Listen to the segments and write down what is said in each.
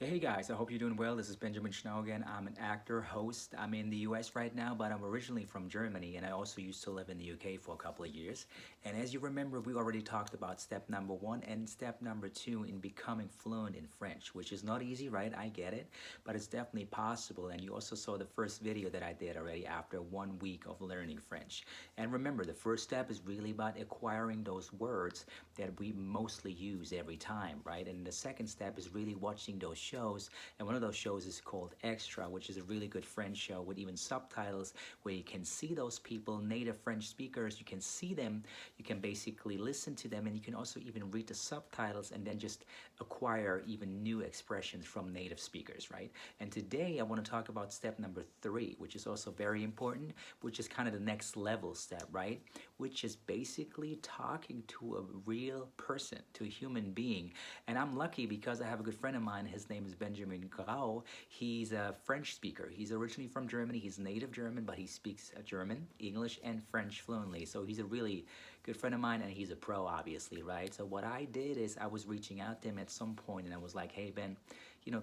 Hey guys, I hope you're doing well. This is Benjamin Schnau again. I'm an actor, host. I'm in the US right now, but I'm originally from Germany and I also used to live in the UK for a couple of years. And as you remember, we already talked about step number one and step number two in becoming fluent in French, which is not easy, right? I get it, but it's definitely possible. And you also saw the first video that I did already after 1 week of learning French. And remember, the first step is really about acquiring those words that we mostly use every time, right? And the second step is really watching those shows. And one of those shows is called Extra, which is a really good French show with even subtitles where you can see those people, native French speakers, you can see them, you can basically listen to them, and you can also even read the subtitles and then just acquire even new expressions from native speakers, right? And today I want to talk about step number three, which is also very important, which is kind of the next level step, right? Which is basically talking to a real person, to a human being. And I'm lucky because I have a good friend of mine. His name is Benjamin Schnau. He's a French speaker. He's originally from Germany. He's native German, but he speaks German, English, and French fluently. So he's a really good friend of mine, and he's a pro, obviously, right? So what I did is I was reaching out to him at some point, and I was like, "Hey, Ben,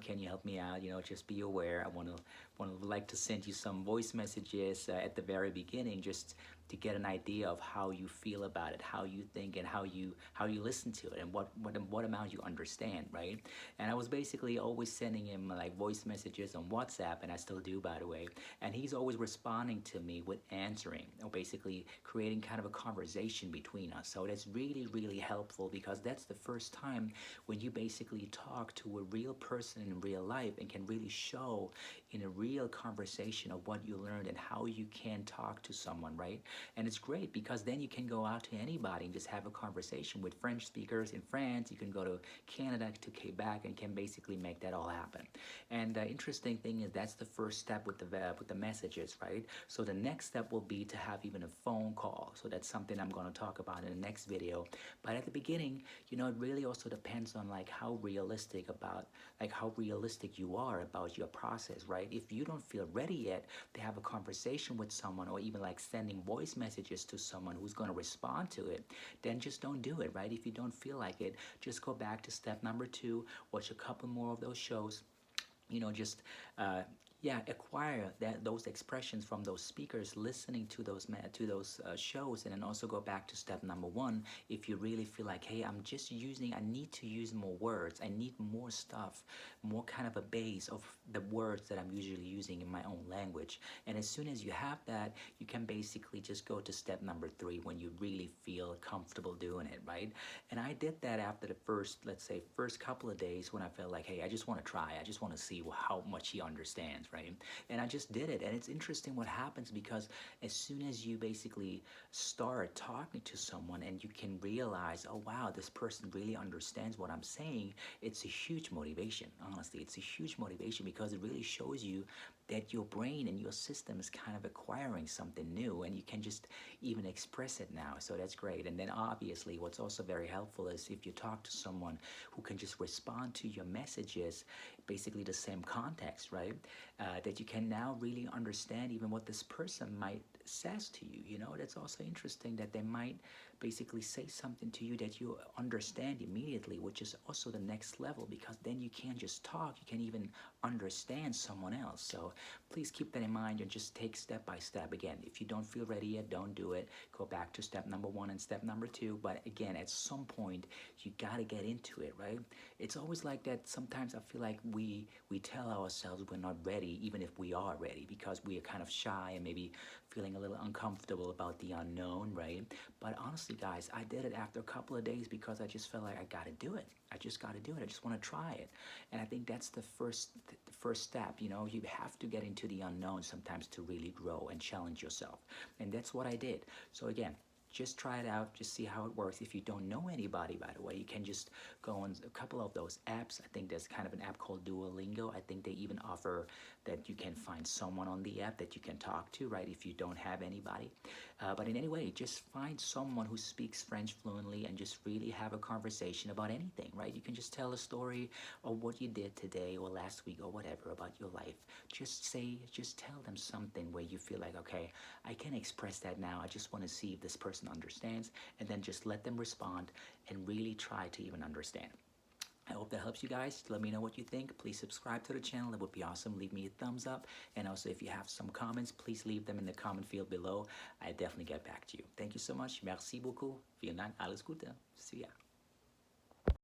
can you help me out? Just be aware. I want to like to send you some voice messages at the very beginning, just to get an idea of how you feel about it, how you think, and how you listen to it, and what amount you understand, right?" And I was basically always sending him like voice messages on WhatsApp, and I still do, by the way. And he's always responding to me with answering, or basically creating kind of a conversation between us. So that's really, really helpful because that's the first time when you basically talk to a real person in real life and can really show in a real conversation of what you learned and how you can talk to someone, right? And it's great because then you can go out to anybody and just have a conversation with French speakers in France. You can go to Canada, to Quebec, and can basically make that all happen. And the interesting thing is that's the first step with the messages, right? So the next step will be to have even a phone call. So that's something I'm going to talk about in the next video. But at the beginning, it really also depends on how realistic you are about your process, right? If you don't feel ready yet to have a conversation with someone, or even like sending voice messages to someone who's going to respond to it, then just don't do it, right? If you don't feel like it, just go back to step number two, watch a couple more of those shows, just acquire those expressions from those speakers, listening to those shows, and then also go back to step number one. If you really feel like, hey, I need to use more words, I need more stuff, more kind of a base of the words that I'm usually using in my own language. And as soon as you have that, you can basically just go to step number three when you really feel comfortable doing it, right? And I did that after the first couple of days, when I felt like, hey, I just want to try, I just want to see how much he understands, right? And I just did it. And it's interesting what happens, because as soon as you basically start talking to someone and you can realize, oh wow, this person really understands what I'm saying, it's a huge motivation. Honestly, it's a huge motivation, because it really shows you that your brain and your system is kind of acquiring something new, and you can just even express it now. So that's great. And then obviously what's also very helpful is if you talk to someone who can just respond to your messages, basically the same context, right? That you can now really understand even what this person might says to you. That's also interesting, that they might basically say something to you that you understand immediately, which is also the next level, because then you can't just talk, you can even understand someone else. So please keep that in mind and just take step by step. Again, if you don't feel ready yet, don't do it. Go back to step number one and step number two. But again, at some point, you got to get into it, right? It's always like that. Sometimes I feel like we tell ourselves we're not ready, even if we are ready, because we are kind of shy and maybe feeling a little uncomfortable about the unknown, right? But honestly, guys, I did it after a couple of days because I just felt like I got to do it. I just got to do it. I just want to try it. And I think that's the first step. You have to get into the unknown sometimes to really grow and challenge yourself. And that's what I did. So again, just try it out, just see how it works. If you don't know anybody, by the way, you can just go on a couple of those apps. I think there's kind of an app called Duolingo. I think they even offer that you can find someone on the app that you can talk to, right, if you don't have anybody. But in any way, just find someone who speaks French fluently and just really have a conversation about anything, right? You can just tell a story of what you did today or last week or whatever about your life. Just tell them something where you feel like, okay, I can express that now. I just want to see if this person understands, and then just let them respond and really try to even understand. I hope that helps you guys. Let me know what you think. Please subscribe to the channel. It would be awesome. Leave me a thumbs up. And also, if you have some comments, please leave them in the comment field below. I definitely get back to you. Thank you so much. Merci beaucoup. Vielen Dank. Alles Gute. See ya.